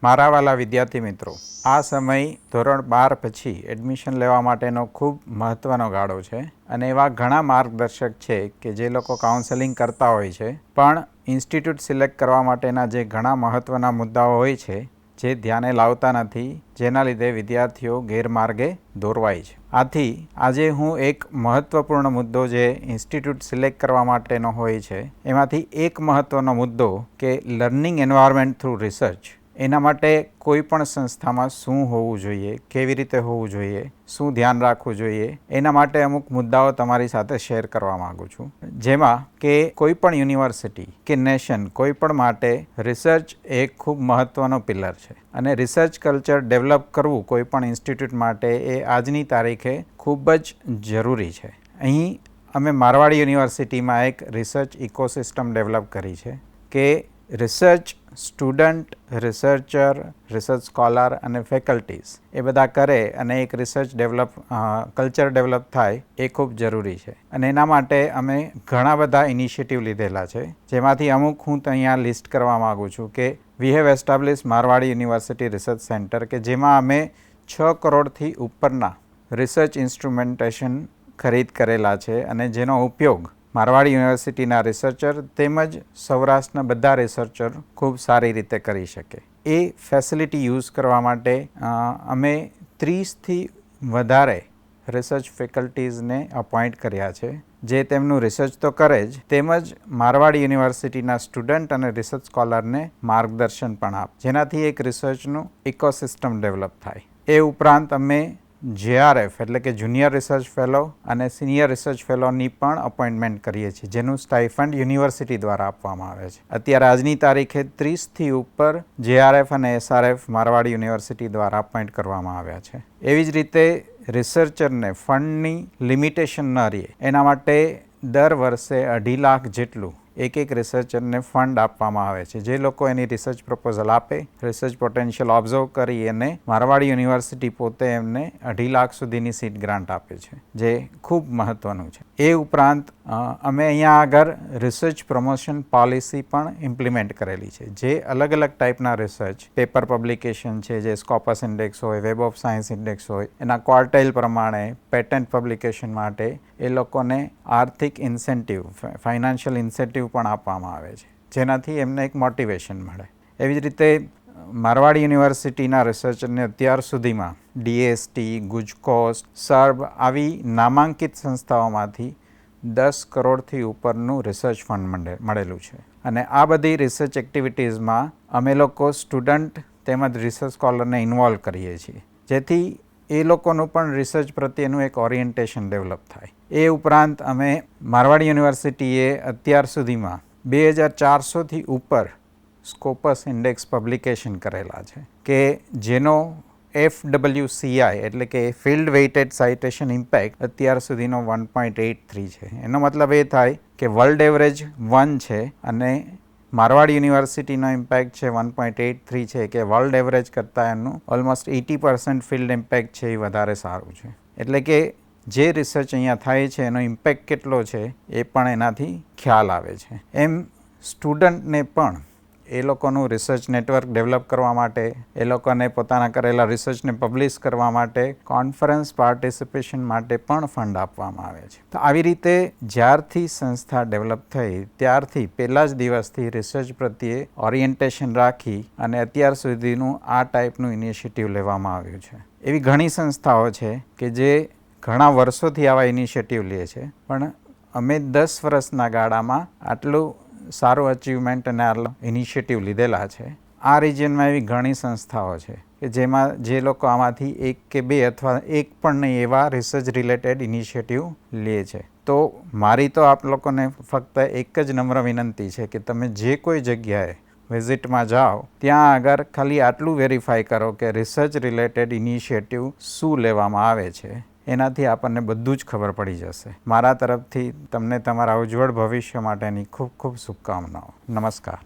મારા વાલા વિદ્યાર્થી મિત્રો, આ સમય ધોરણ 12 પછી એડમિશન લેવા માટેનો ખૂબ મહત્ત્વનો ગાળો છે અને એવા ઘણા માર્ગદર્શક છે કે જે લોકો કાઉન્સેલિંગ કરતા હોય છે, પણ ઇન્સ્ટિટ્યૂટ સિલેક્ટ કરવા માટેના જે ઘણા મહત્ત્વના મુદ્દાઓ હોય છે જે ધ્યાને લાવતા નથી, જેના લીધે વિદ્યાર્થીઓ ગેરમાર્ગે દોરવાય છે. આથી આજે હું એક મહત્ત્વપૂર્ણ મુદ્દો જે ઇન્સ્ટિટ્યૂટ સિલેક્ટ કરવા માટેનો હોય છે એમાંથી એક મહત્ત્વનો મુદ્દો કે લર્નિંગ એન્વાયરમેન્ટ થ્રુ રિસર્ચ, એના માટે કોઈ પણ સંસ્થામાં શું હોવું જોઈએ, કેવી રીતે હોવું જોઈએ, શું ધ્યાન રાખવું જોઈએ, એના માટે અમુક મુદ્દાઓ તમારી સાથે શેર કરવા માગું છું. જેમાં કે કોઈ પણ યુનિવર્સિટી કે નેશન, કોઈ પણ માટે રિસર્ચ એક ખૂબ મહત્ત્વનો પિલર છે અને રિસર્ચ કલ્ચર ડેવલપ કરવું કોઈ પણ ઇન્સ્ટિટ્યૂટ માટે એ આજની તારીખે ખૂબ જ જરૂરી છે. અહીં અમે મારવાડી યુનિવર્સિટીમાં એક રિસર્ચ ઇકોસિસ્ટમ ડેવલપ કરી છે કે research student, researcher, research scholar અને ફેકલ્ટીઝ એ બધા કરે અને એક રિસર્ચ કલ્ચર ડેવલપ થાય એ ખૂબ જરૂરી છે. અને એના માટે અમે ઘણા બધા ઇનિશિયેટિવ લીધેલા છે, જેમાંથી અમુક હું અહીંયા લિસ્ટ કરવા માગું છું કે we have establish Marwadi university research centre, કે જેમાં અમે 6 કરોડથી ઉપરના રિસર્ચ ઇન્સ્ટ્રુમેન્ટેશન ખરીદ કરેલા છે અને જેનો ઉપયોગ મારવાડી યુનિવર્સિટીના રિસર્ચર તેમજ સૌરાષ્ટ્રના બધા રિસર્ચર ખૂબ સારી રીતે કરી શકે. એ ફેસિલિટી યુઝ કરવા માટે અમે 30થી વધારે રિસર્ચ ફેકલ્ટીઝને અપોઇન્ટ કર્યા છે, જે તેમનું રિસર્ચ તો કરે જ, તેમજ મારવાડી યુનિવર્સિટીના સ્ટુડન્ટ અને રિસર્ચ સ્કોલરને માર્ગદર્શન પણ આપે, જેનાથી એક રિસર્ચનું ઇકોસિસ્ટમ ડેવલપ થાય. એ ઉપરાંત અમે JRF એટલે કે જુનિયર રિસર્ચ ફેલો અને સિનિયર રિસર્ચ ફેલોની પણ અપોઇન્ટમેન્ટ કરીએ છીએ, જેનું સ્ટાઇફંડ યુનિવર્સિટી દ્વારા આપવામાં આવે છે. અત્યારે આજની તારીખે 30થી ઉપર JRF અને SRF મારવાડી યુનિવર્સિટી દ્વારા અપોઇન્ટ કરવામાં આવ્યા છે. એવી જ રીતે રિસર્ચરને ફંડની લિમિટેશન ન રહે એના માટે દર વર્ષે 2.5 લાખ જેટલું એક રિસર્ચરને ફંડ આપવામાં આવે છે. જે લોકો એની રિસર્ચ પ્રપોઝલ આપે, રિસર્ચ પોટેન્શિયલ ઓબ્ઝર્વ કરી અને મારવાડી યુનિવર્સિટી પોતે એમને 2.5 લાખ સુધીની સીટ ગ્રાન્ટ આપે છે, જે ખૂબ મહત્ત્વનું છે. એ ઉપરાંત અમે અહીંયા આગળ રિસર્ચ પ્રમોશન પોલિસી પણ ઇમ્પ્લિમેન્ટ કરેલી છે, જે અલગ અલગ ટાઈપના રિસર્ચ પેપર પબ્લિકેશન છે, જે સ્કોપસ ઇન્ડેક્સ હોય, વેબ ઓફ સાયન્સ ઇન્ડેક્સ હોય, એના ક્વાર્ટાઇલ પ્રમાણે પેટન્ટ પબ્લિકેશન માટે એ લોકોને આર્થિક ઇન્સેન્ટિવ, ફાઇનાન્શિયલ ઇન્સેન્ટિવ પણ આપવામાં આવે છે, જેનાથી એમને એક મોટિવેશન મળે. એવી જ રીતે મારવાડી યુનિવર્સિટીના રિસર્ચરને અત્યાર સુધીમાં DST, ગુજકોસ્ટ, સર્બ આવી નામાંકિત સંસ્થાઓમાંથી 10 કરોડથી ઉપરનું રિસર્ચ ફંડ મળેલું છે. અને આ બધી રિસર્ચ એક્ટિવિટીઝમાં અમે લોકો સ્ટુડન્ટ તેમજ રિસર્ચ સ્કોલરને ઇન્વોલ્વ કરીએ છીએ, જેથી એ લોકોનું પણ રિસર્ચ પ્રત્યેનું એક ઓરિએન્ટેશન ડેવલપ થાય. એ ઉપરાંત અમે મારવાડી યુનિવર્સિટીએ અત્યાર સુધીમાં 2400થી ઉપર સ્કોપસ ઇન્ડેક્સ પબ્લિકેશન કરેલા છે, કે જેનો FWCI એટલે કે ફિલ્ડ વેઇટેડ સાઇટેશન ઇમ્પેક્ટ અત્યાર સુધીનો 1.83 છે. એનો મતલબ એ થાય કે વર્લ્ડ એવરેજ 1 છે અને મારવાડી યુનિવર્સિટીનો ઇમ્પેક્ટ છે 1.83 છે, કે વર્લ્ડ એવરેજ કરતાં એનું ઓલમોસ્ટ 80% ફિલ્ડ ઇમ્પેક્ટ છે, એ વધારે સારું છે. એટલે કે જે રિસર્ચ અહીંયા થાય છે એનો ઇમ્પેક્ટ કેટલો છે એ પણ એનાથી ખ્યાલ આવે છે. એમ સ્ટુડન્ટને પણ એ લોકોનું રિસર્ચ નેટવર્ક ડેવલપ કરવા માટે, એ લોકોને પોતાના કરેલા રિસર્ચને પબ્લિશ કરવા માટે, કોન્ફરન્સ પાર્ટિસિપેશન માટે પણ ફંડ આપવામાં આવે છે. તો આવી રીતે જ્યારથી સંસ્થા ડેવલપ થઈ ત્યારથી પહેલા જ દિવસથી રિસર્ચ પ્રત્યે ઓરિએન્ટેશન રાખી અને અત્યાર સુધીનું આ ટાઈપનું ઇનિશિયેટિવ લેવામાં આવ્યું છે. એવી ઘણી સંસ્થાઓ છે કે જે ઘણા વર્ષોથી આવા ઇનિશિયેટિવ લે છે, પણ અમે 10 વર્ષના ગાળામાં આટલું સારું અચીવમેન્ટ અને આટલા ઇનિશિયેટિવ લીધેલા છે. આ રિજિયનમાં એવી ઘણી સંસ્થાઓ છે કે જેમાં જે લોકો આમાંથી 1 કે 2 અથવા 1 પણ નહીં એવા રિસર્ચ રિલેટેડ ઇનિશિયેટિવ લે છે. તો મારી તો આપ લોકોને ફક્ત એક જ નમ્ર વિનંતી છે કે તમે જે કોઈ જગ્યાએ વિઝિટમાં જાઓ ત્યાં આગળ ખાલી આટલું વેરીફાઈ કરો કે રિસર્ચ રિલેટેડ ઇનિશિયેટિવ શું લેવામાં આવે છે. એનાથી આપણને બધું જ ખબર પડી જશે. મારા તરફથી તમને તમારા ઉજ્જવળ ભવિષ્ય માટેની ખૂબ ખૂબ શુભકામનાઓ. નમસ્કાર.